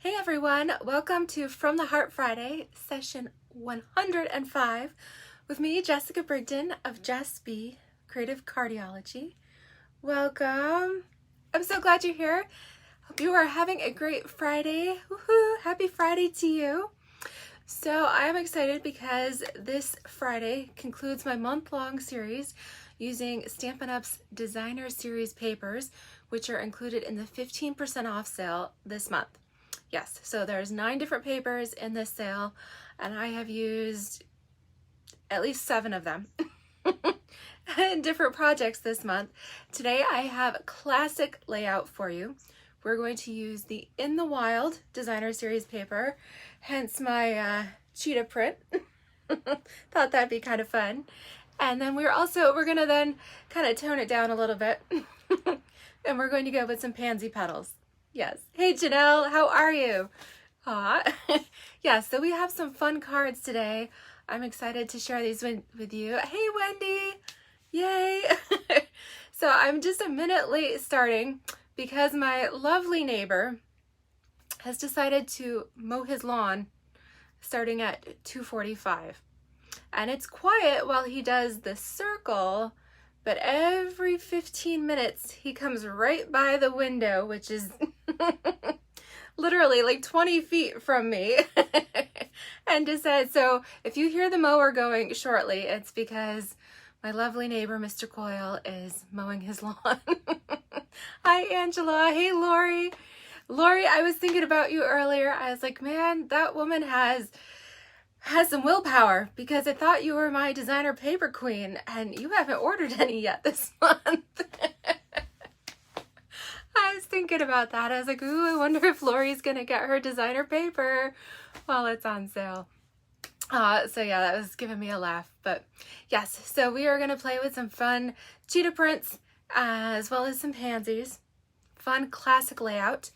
Hey everyone, welcome to From the Heart Friday, session 105 with me, Jessica Brigden of DSP, Creative Cardiology. Welcome. I'm so glad you're here. Hope you are having a great Friday. Woohoo! Happy Friday to you. So I'm excited because this Friday concludes my month-long series using Stampin' Up's Designer Series papers, which are included in the 15% off sale this month. Yes, so there's 9 different papers in this sale, and I have used at least 7 of them in different projects this month. Today I have a classic layout for you. We're going to use the In the Wild Designer Series paper, hence my cheetah print. Thought that'd be kind of fun. And then we're going to then kind of tone it down a little bit, and we're going to go with some Pansy Petals. Yes. Hey Janelle, how are you? Aw. Yeah, so we have some fun cards today. I'm excited to share these with you. Hey Wendy! Yay! So I'm just a minute late starting because my lovely neighbor has decided to mow his lawn starting at 2:45. And it's quiet while he does the circle, but every 15 minutes he comes right by the window, which is literally like 20 feet from me, and decides, so if you hear the mower going shortly, it's because my lovely neighbor, Mr. Coyle, is mowing his lawn. Hi, Angela. Hey, Lori. Lori, I was thinking about you earlier. I was like, man, that woman has some willpower, because I thought you were my designer paper queen and you haven't ordered any yet this month. I was thinking about that. I was like, ooh, I wonder if Lori's gonna get her designer paper while it's on sale. So yeah, that was giving me a laugh. But yes, so we are gonna play with some fun cheetah prints as well as some pansies. Fun classic layout.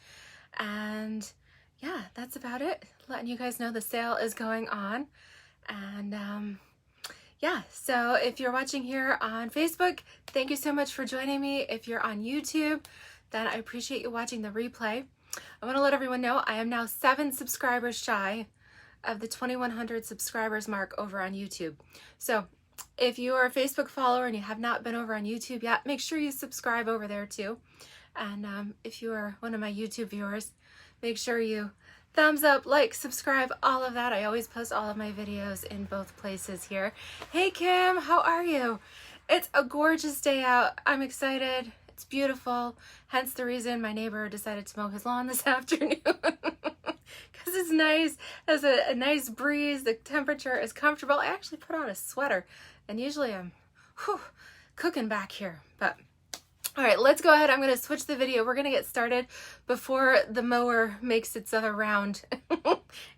And yeah, that's about it. Letting you guys know the sale is going on. And yeah, so if you're watching here on Facebook, thank you so much for joining me. If you're on YouTube, then I appreciate you watching the replay. I want to let everyone know I am now 7 subscribers shy of the 2,100 subscribers mark over on YouTube. So if you are a Facebook follower and you have not been over on YouTube yet, make sure you subscribe over there too. And if you are one of my YouTube viewers, make sure you thumbs up, like, subscribe, all of that. I always post all of my videos in both places here. Hey Kim, how are you? It's a gorgeous day out. I'm excited. It's beautiful. Hence the reason my neighbor decided to mow his lawn this afternoon. Because it's nice. There's a nice breeze. The temperature is comfortable. I actually put on a sweater, and usually I'm cooking back here. But all right, let's go ahead. I'm going to switch the video. We're going to get started before the mower makes its other round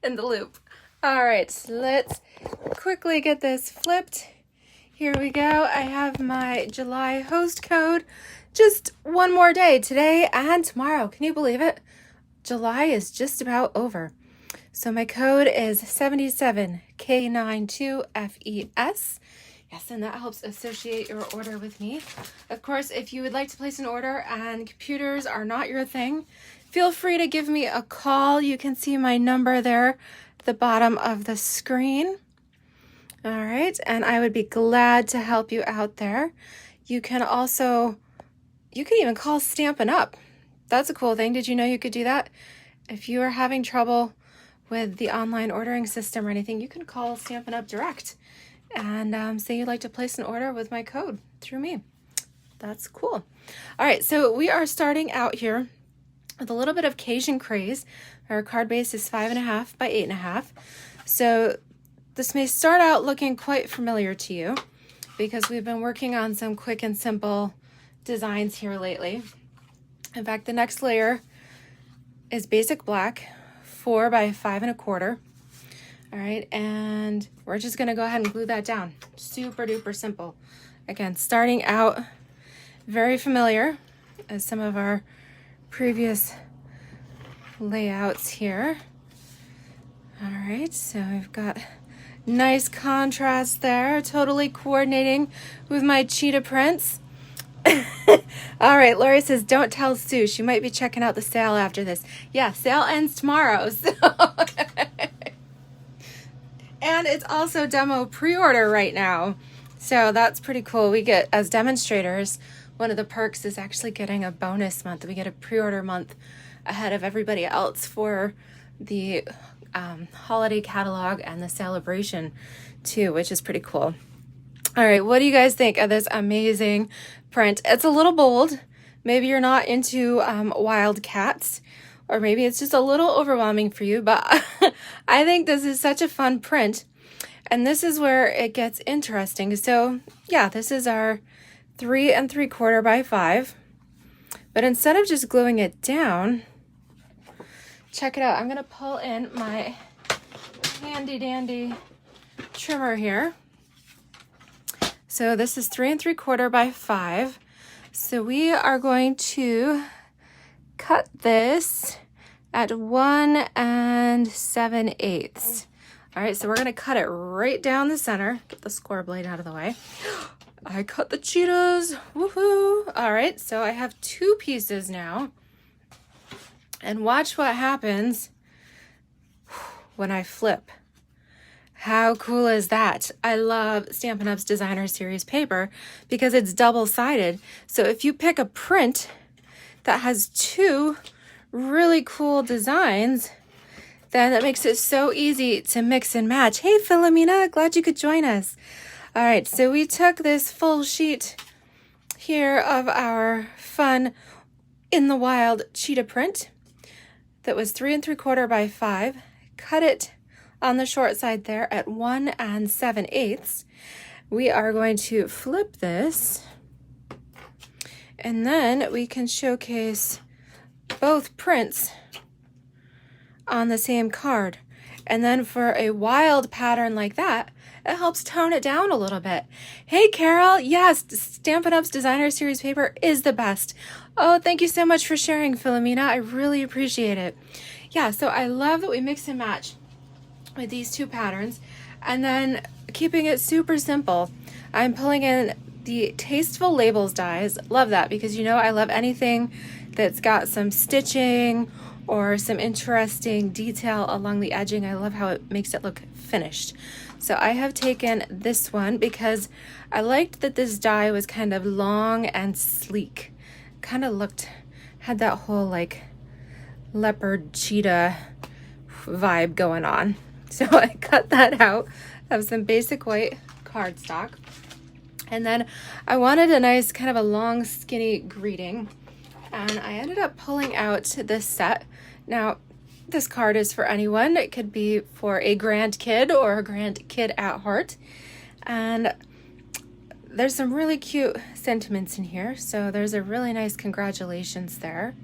in the loop. All right, let's quickly get this flipped. Here we go. I have my July host code. Just one more day, today and tomorrow. Can you believe it? July is just about over. So my code is 77K92FES. Yes, and that helps associate your order with me. Of course, if you would like to place an order and computers are not your thing, feel free to give me a call. You can see my number there at the bottom of the screen. All right, and I would be glad to help you out there. You can even call Stampin' Up. That's a cool thing. Did you know you could do that? If you are having trouble with the online ordering system or anything, you can call Stampin' Up direct and say you'd like to place an order with my code through me. That's cool. All right, so we are starting out here with a little bit of Cajun Craze. Our card base is 5.5 by 8.5. So this may start out looking quite familiar to you because we've been working on some quick and simple designs here lately. In fact, the next layer is basic black, 4 by 5.25. All right, and we're just gonna go ahead and glue that down. Super duper simple. Again, starting out very familiar as some of our previous layouts here. All right, so we've got nice contrast there, totally coordinating with my cheetah prints. All right, Lori says, don't tell Sue. She might be checking out the sale after this. Yeah, sale ends tomorrow. So. And it's also demo pre-order right now. So that's pretty cool. We get, as demonstrators, one of the perks is actually getting a bonus month. We get a pre-order month ahead of everybody else for the holiday catalog and the celebration too, which is pretty cool. All right, what do you guys think of this amazing print? It's a little bold. Maybe you're not into wild cats, or maybe it's just a little overwhelming for you, but I think this is such a fun print. And this is where it gets interesting. So yeah, this is our 3 3/4 by 5. But instead of just gluing it down, check it out. I'm gonna pull in my handy dandy trimmer here. So this is 3 3/4 by 5. So we are going to cut this at 1 7/8. All right, so we're gonna cut it right down the center. Get the score blade out of the way. I cut the cheetahs, woohoo. All right, so I have 2 pieces now. And watch what happens when I flip. How cool is that? I love Stampin' Up's Designer Series paper because it's double-sided. So if you pick a print that has 2 really cool designs, then that makes it so easy to mix and match. Hey, Philomena, glad you could join us. All right, so we took this full sheet here of our fun In the Wild cheetah print that was 3 3/4 by 5, cut it on the short side there at 1 7/8. We are going to flip this, and then we can showcase both prints on the same card. And then for a wild pattern like that, it helps tone it down a little bit. Hey, Carol, yes, Stampin' Up's Designer Series paper is the best. Oh, thank you so much for sharing, Philomena. I really appreciate it. Yeah, so I love that we mix and match with these 2 patterns, and then keeping it super simple. I'm pulling in the Tasteful Labels dies. Love that, because you know I love anything that's got some stitching or some interesting detail along the edging. I love how it makes it look finished. So I have taken this one because I liked that this die was kind of long and sleek. Kind of had that whole like leopard cheetah vibe going on. So I cut that out of some basic white cardstock. And then I wanted a nice kind of a long skinny greeting. And I ended up pulling out this set. Now, this card is for anyone. It could be for a grandkid or a grandkid at heart. And there's some really cute sentiments in here. So there's a really nice congratulations there.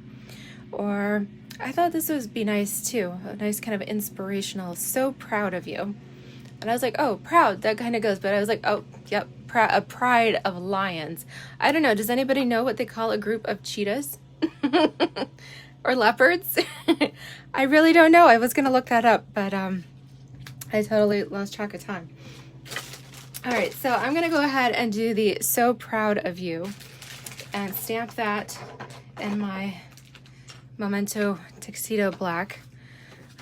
Or I thought this would be nice too. A nice kind of inspirational, so proud of you. And I was like, oh, proud, that kind of goes. But I was like, oh, yep, a pride of lions. I don't know. Does anybody know what they call a group of cheetahs? Or leopards? I really don't know. I was going to look that up, but I totally lost track of time. All right, so I'm going to go ahead and do the So Proud of You and stamp that in my Memento Tuxedo Black.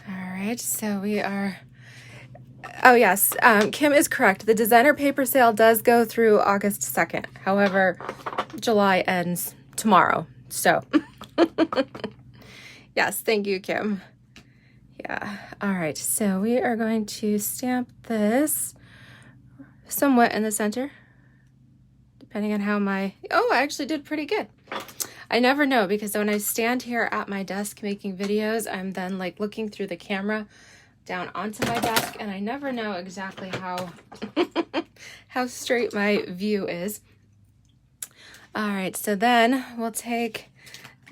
All right, so we are... Oh, yes, Kim is correct. The designer paper sale does go through August 2nd. However, July ends tomorrow, so... Yes, thank you, Kim. Yeah, all right, so we are going to stamp this somewhat in the center, depending on how my... Oh, I actually did pretty good. I never know, because when I stand here at my desk making videos, I'm then like looking through the camera down onto my desk, and I never know exactly how how straight my view is. All right, so then we'll take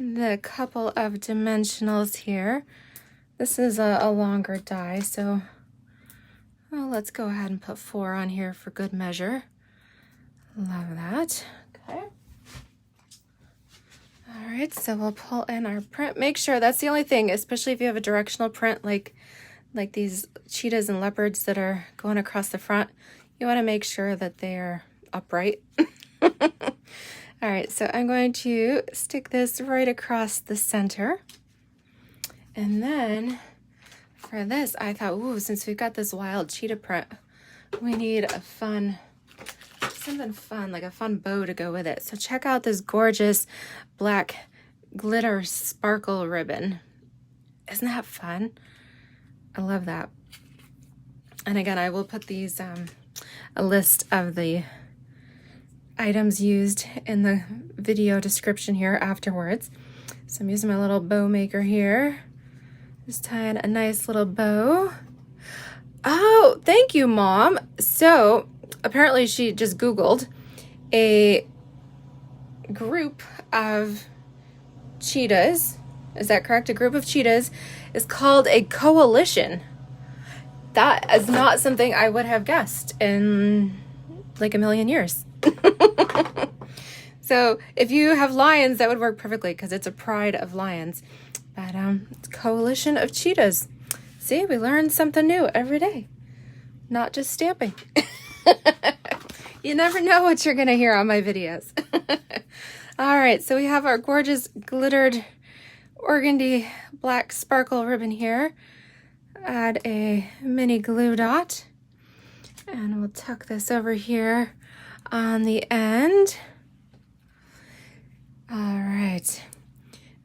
the couple of dimensionals here. This is a longer die, so let's go ahead and put 4 on here for good measure. Love that. Okay. All right, so we'll pull in our print. Make sure, that's the only thing, especially if you have a directional print like these cheetahs and leopards that are going across the front, you want to make sure that they are upright. All right, so I'm going to stick this right across the center. And then for this, I thought, ooh, since we've got this wild cheetah print, we need a something fun, like a fun bow to go with it. So check out this gorgeous black glitter sparkle ribbon. Isn't that fun? I love that. And again, I will put these, a list of the items used in the video description here afterwards. So I'm using my little bow maker here. Just tying a nice little bow. Oh, thank you, Mom. So apparently she just Googled a group of cheetahs. Is that correct? A group of cheetahs is called a coalition. That is not something I would have guessed in like a million years. So if you have lions, that would work perfectly because it's a pride of lions. But it's a coalition of cheetahs. See, we learn something new every day. Not just stamping. You never know what you're going to hear on my videos. All right, so we have our gorgeous glittered organdy black sparkle ribbon here. Add a mini glue dot. And we'll tuck this over here on the end. All right.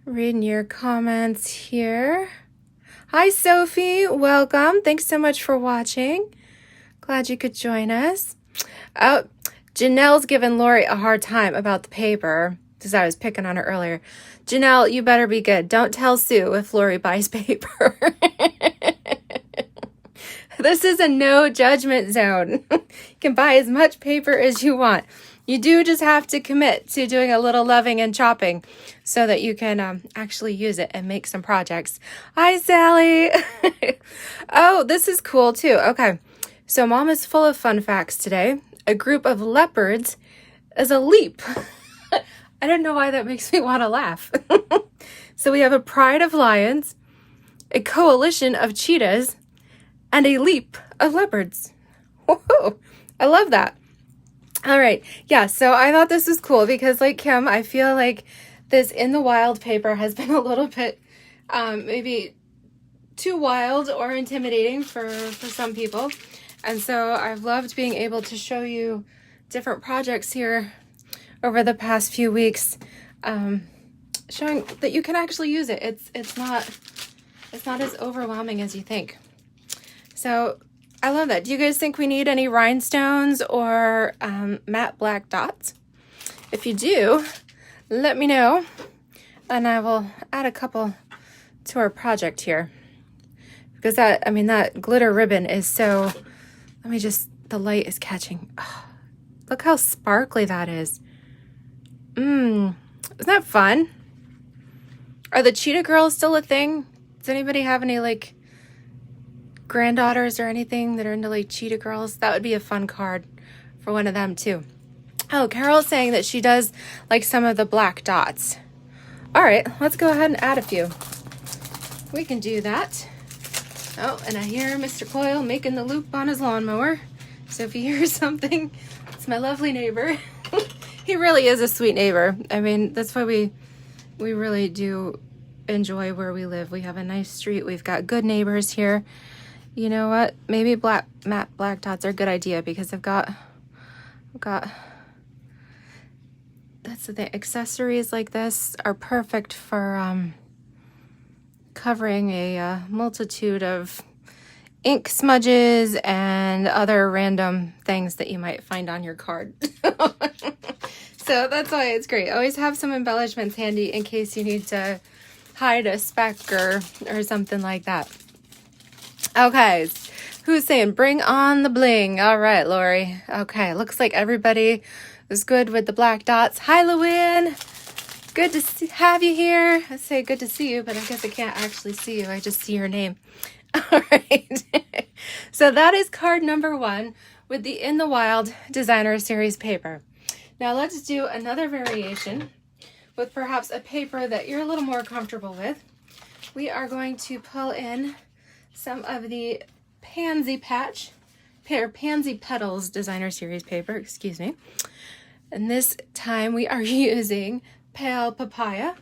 Reading your comments here. Hi, Sophie. Welcome. Thanks so much for watching. Glad you could join us. Oh, Janelle's giving Lori a hard time about the paper because I was picking on her earlier. Janelle, you better be good. Don't tell Sue if Lori buys paper. This is a no judgment zone. You can buy as much paper as you want. You do just have to commit to doing a little loving and chopping so that you can actually use it and make some projects. Hi, Sally. Oh, this is cool too. Okay, so Mom is full of fun facts today. A group of leopards is a leap. I don't know why that makes me want to laugh. So we have a pride of lions, a coalition of cheetahs, and a leap of leopards. Whoa, I love that. All right, yeah, so I thought this was cool because like Kim, I feel like this in the wild paper has been a little bit maybe too wild or intimidating for some people. And so I've loved being able to show you different projects here over the past few weeks, showing that you can actually use it. It's not as overwhelming as you think. So I love that. Do you guys think we need any rhinestones or matte black dots? If you do, let me know, and I will add a couple to our project here. Because that glitter ribbon is so, the light is catching. Oh, look how sparkly that is. Isn't that fun? Are the cheetah girls still a thing? Does anybody have any like granddaughters or anything that are into like cheetah girls? That would be a fun card for one of them too. Oh, Carol's saying that she does like some of the black dots. All right, let's go ahead and add a few. We can do that. Oh, and I hear Mr. Coyle making the loop on his lawnmower. So if you hear something, it's my lovely neighbor. He really is a sweet neighbor. I mean, that's why we really do enjoy where we live. We have a nice street. We've got good neighbors here. You know what? Maybe matte black dots are a good idea because I've got that's the thing. Accessories like this are perfect for covering a multitude of ink smudges and other random things that you might find on your card. So that's why it's great. Always have some embellishments handy in case you need to hide a speck or something like that. Okay, who's saying bring on the bling? All right, Lori. Okay, looks like everybody is good with the black dots. Hi, Lewin. Good to have you here. I say good to see you, but I guess I can't actually see you. I just see your name. All right. So that is card number 1 with the In the Wild Designer Series paper. Now let's do another variation with perhaps a paper that you're a little more comfortable with. We are going to pull in some of the Pansy Petals Designer Series paper, excuse me. And this time we are using Pale Papaya.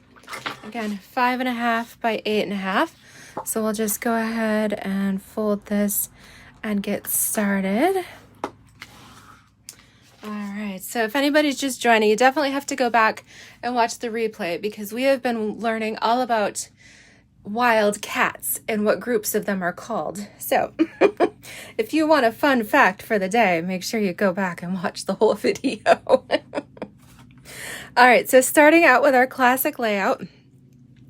Again, 5.5 by 8.5. So we'll just go ahead and fold this and get started. All right, so if anybody's just joining, you definitely have to go back and watch the replay because we have been learning all about wild cats and what groups of them are called. So if you want a fun fact for the day, make sure you go back and watch the whole video. All right, so starting out with our classic layout.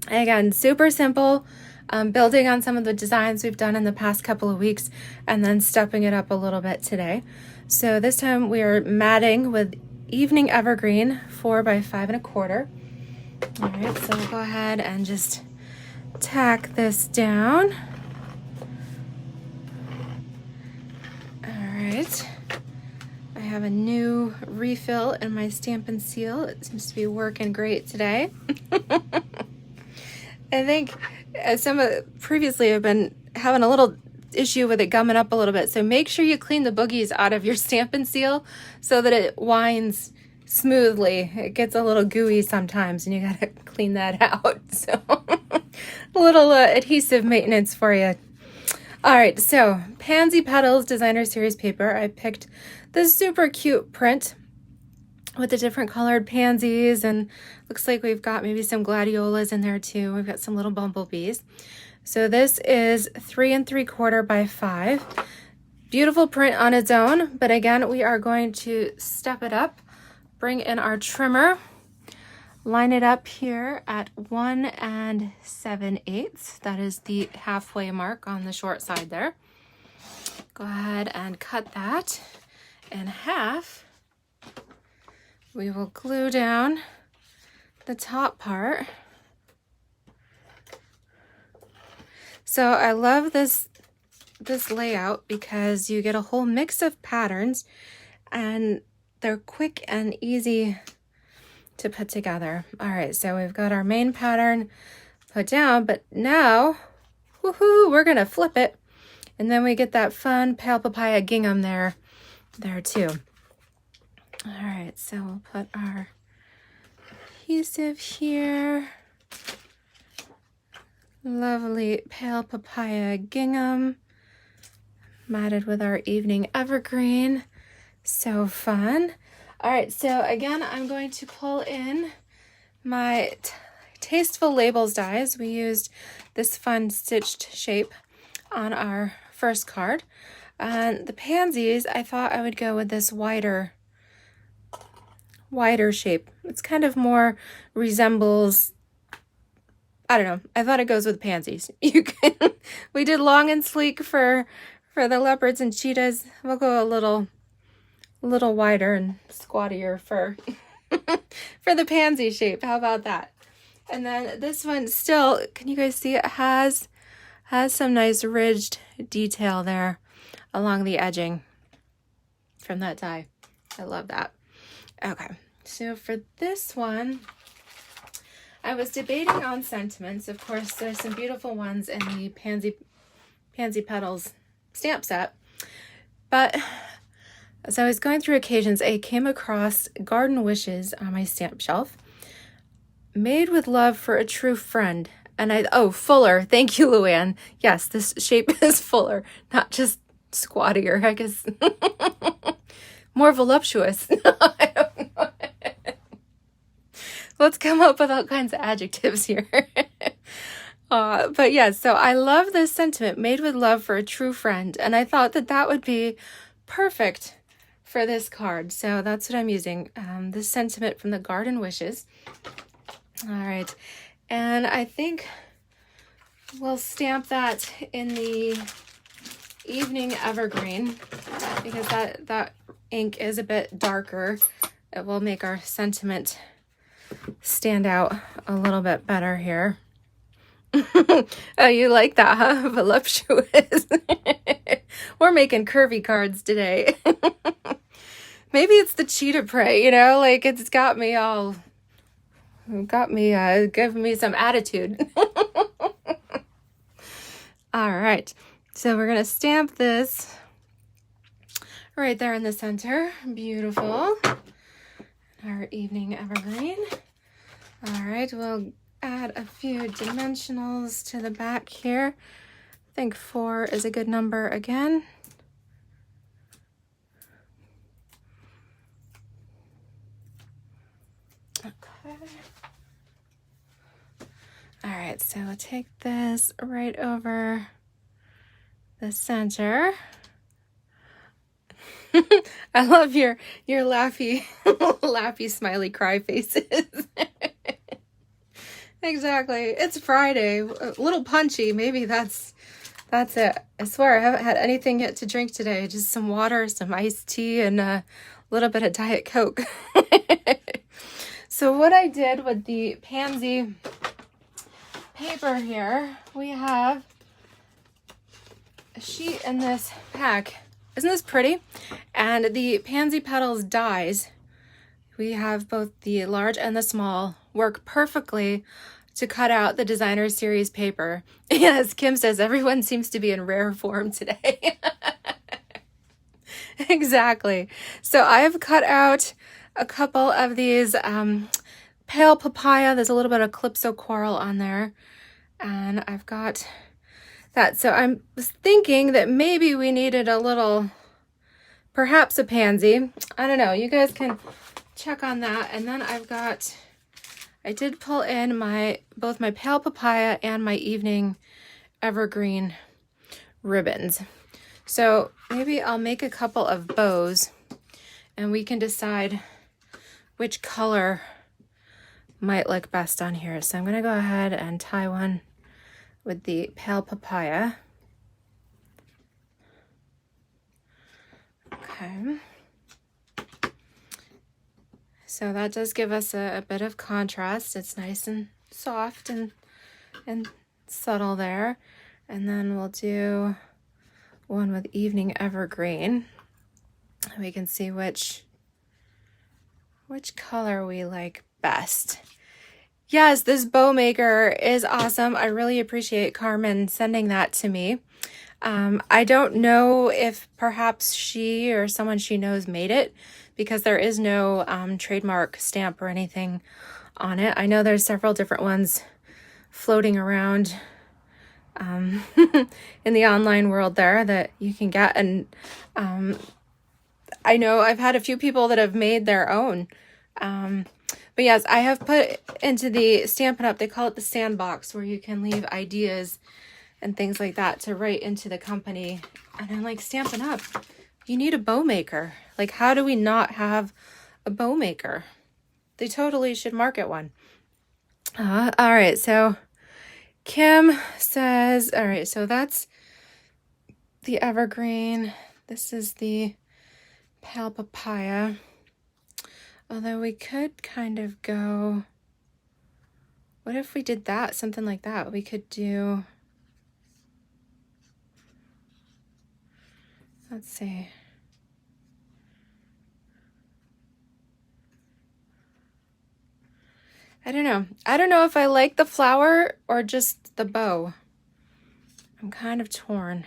Again, super simple, building on some of the designs we've done in the past couple of weeks and then stepping it up a little bit today. So this time we are matting with Evening Evergreen 4 by 5.25. All right, so we'll go ahead and just tack this down. All right, I have a new refill in my Stampin' Seal. It seems to be working great today. I think previously I've been having a little issue with it gumming up a little bit. So make sure you clean the boogies out of your Stampin' Seal so that it winds smoothly. It gets a little gooey sometimes and you gotta clean that out. So a little adhesive maintenance for you. All right, so Pansy Petals Designer Series paper. I picked this super cute print with the different colored pansies, and looks like we've got maybe some gladiolas in there too. We've got some little bumblebees. So this is 3 3/4 by 5. Beautiful print on its own, but again, we are going to step it up, bring in our trimmer, line it up here at 1 7/8. That is the halfway mark on the short side there. Go ahead and cut that in half. We will glue down the top part. So I love this layout because you get a whole mix of patterns and they're quick and easy to put together. All right, so we've got our main pattern put down, but now, woohoo, we're gonna flip it. And then we get that fun Pale Papaya gingham there too. All right, so we'll put our adhesive here. Lovely Pale Papaya gingham matted with our Evening Evergreen. So fun. All right, so again, I'm going to pull in my Tasteful Labels dies. We used this fun stitched shape on our first card. And the pansies, I thought I would go with this wider shape. It's kind of more resembles, I don't know, I thought it goes with pansies. You can, we did long and sleek for the leopards and cheetahs. We'll go a little wider and squattier for for the pansy shape. How about that? And then this one still, can you guys see it has some nice ridged detail there along the edging from that die. I love that. Okay, so for this one, I was debating on sentiments. Of course, there's some beautiful ones in the Pansy Petals stamp set. But as I was going through occasions, I came across Garden Wishes on my stamp shelf. Made with love for a true friend. And fuller. Thank you, Luann. Yes, this shape is fuller, not just squattier, I guess. More voluptuous. I don't know. Let's come up with all kinds of adjectives here. But yeah, so I love this sentiment, made with love for a true friend. And I thought that would be perfect for this card. So that's what I'm using. This sentiment from the Garden Wishes. All right. And I think we'll stamp that in the Evening Evergreen because that ink is a bit darker. It will make our sentiment stand out a little bit better here. Oh, you like that, huh? Voluptuous. We're making curvy cards today. Maybe it's the cheetah prey, you know, like it's got me giving me some attitude. All right, so we're gonna stamp this right there in the center. Beautiful. our evening evergreen. All right, we'll add a few dimensionals to the back here. I think 4 is a good number again. Okay. All right, so we'll take this right over the center. I love your laughy, laughy smiley cry faces. Exactly. It's Friday. A little punchy. Maybe that's it. I swear I haven't had anything yet to drink today. Just some water, some iced tea, and a little bit of Diet Coke. So what I did with the Pansy paper here, we have a sheet in this pack. Isn't this pretty? And the Pansy Petals dies, we have both the large and the small, work perfectly to cut out the designer series paper. And as Kim says, everyone seems to be in rare form today. Exactly. So I have cut out a couple of these pale papaya. There's a little bit of calypso coral on there. And I've got that. So I was thinking that maybe we needed a little, perhaps a pansy. I don't know. You guys can check on that. And then I did pull in both my pale papaya and my evening evergreen ribbons. So maybe I'll make a couple of bows and we can decide which color might look best on here. So I'm going to go ahead and tie one with the pale papaya. Okay. So that does give us a bit of contrast. It's nice and soft and subtle there. And then we'll do one with evening evergreen. We can see which color we like best. Yes, this bow maker is awesome. I really appreciate Carmen sending that to me. I don't know if perhaps she or someone she knows made it, because there is no trademark stamp or anything on it. I know there's several different ones floating around in the online world there that you can get. And I know I've had a few people that have made their own. But yes, I have put into the Stampin' Up, they call it the sandbox, where you can leave ideas and things like that to write into the company. And I'm like, Stampin' Up, you need a bow maker. Like, how do we not have a bow maker? They totally should market one. All right, so Kim says, all right, so that's the evergreen. This is the pale papaya. Although we could kind of go, what if we did that? Something like that. We could do, let's see. I don't know. I don't know if I like the flower or just the bow. I'm kind of torn.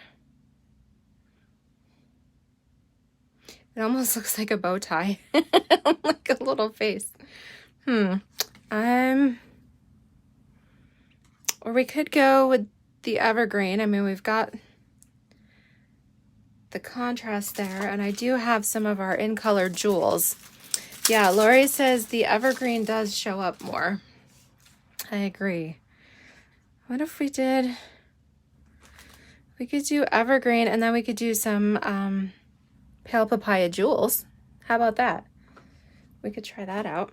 It almost looks like a bow tie. Like a little face. Or we could go with the evergreen. I mean, we've got the contrast there, and I do have some of our in-color jewels. Yeah, Lori says the evergreen does show up more. I agree. What if we did, we could do evergreen and then we could do some pale papaya jewels. How about that? We could try that out.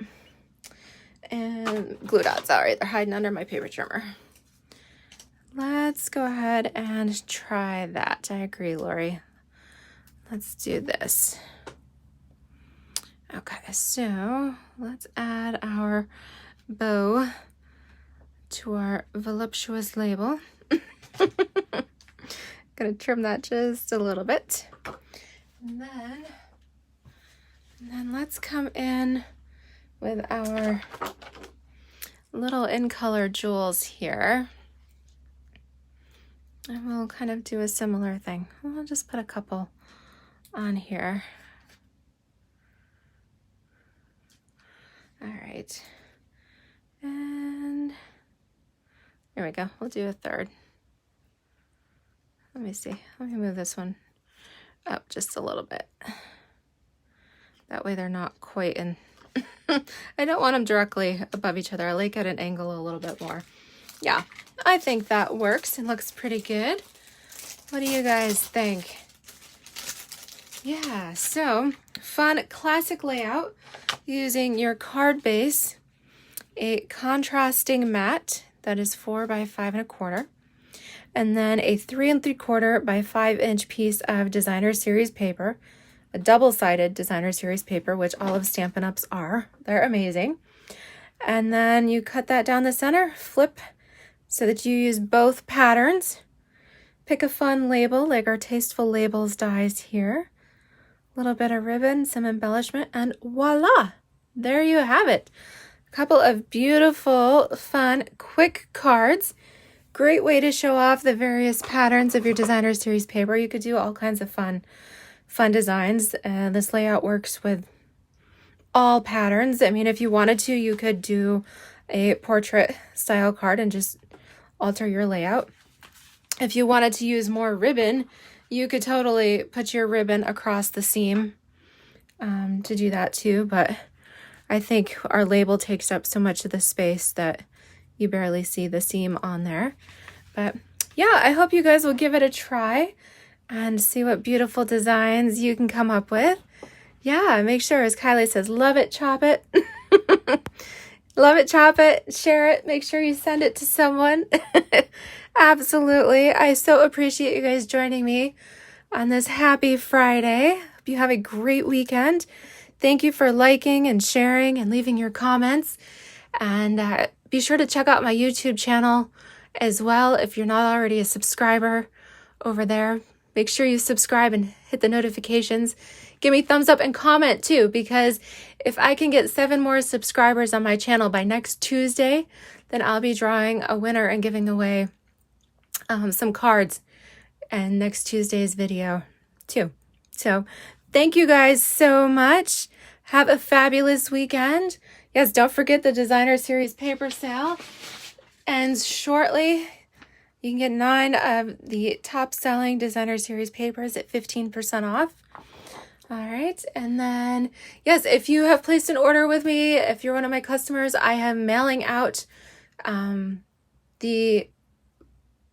And glue dots, all right, they're hiding under my paper trimmer. Let's go ahead and try that. I agree, Lori. Let's do this. Okay, so let's add our bow to our voluptuous label. Gonna trim that just a little bit. And then let's come in with our little in-color jewels here. And we'll kind of do a similar thing. I'll just put a couple on here. All right. And there we go. We'll do a third. Let me see. Let me move this one up just a little bit. That way they're not quite in. I don't want them directly above each other. I like at an angle a little bit more. Yeah, I think that works and looks pretty good. What do you guys think? Yeah, so fun classic layout using your card base, a contrasting mat that is 4 by 5 1/4, and then a 3 3/4 by 5 inch piece of designer series paper, a double-sided designer series paper, which all of Stampin' Up's are. They're amazing. And then you cut that down the center, flip so that you use both patterns. Pick a fun label like our Tasteful Labels dies here. A little bit of ribbon, some embellishment, and voila! There you have it. A couple of beautiful, fun, quick cards. Great way to show off the various patterns of your designer series paper. You could do all kinds of fun designs. This layout works with all patterns. I mean, if you wanted to, you could do a portrait style card and just alter your layout. If you wanted to use more ribbon, you could totally put your ribbon across the seam to do that too. But I think our label takes up so much of the space that you barely see the seam on there. But yeah, I hope you guys will give it a try and see what beautiful designs you can come up with. Yeah, make sure, as Kylie says, love it, chop it. Love it, chop it, share it. Make sure you send it to someone. Absolutely. I so appreciate you guys joining me on this happy Friday. Hope you have a great weekend. Thank you for liking and sharing and leaving your comments. And be sure to check out my YouTube channel as well if you're not already a subscriber over there. Make sure you subscribe and hit the notifications. Give me thumbs up and comment too, because if I can get 7 more subscribers on my channel by next Tuesday, then I'll be drawing a winner and giving away some cards in next Tuesday's video too. So thank you guys so much. Have a fabulous weekend. Yes, don't forget the designer series paper sale ends shortly. You can get 9 of the top selling designer series papers at 15% off. All right. And then, yes, if you have placed an order with me, if you're one of my customers, I am mailing out the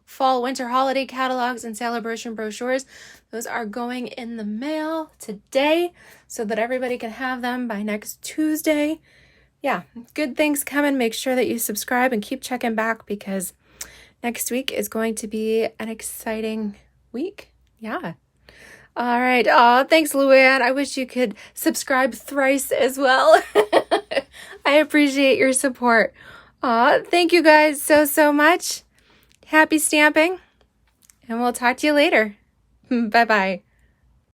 fall winter holiday catalogs and celebration brochures. Those are going in the mail today so that everybody can have them by next Tuesday. Yeah, good things coming. Make sure that you subscribe and keep checking back because next week is going to be an exciting week. Yeah. All right. Oh, thanks, Luann. I wish you could subscribe thrice as well. I appreciate your support. Thank you guys so much. Happy stamping, and we'll talk to you later. Bye-bye.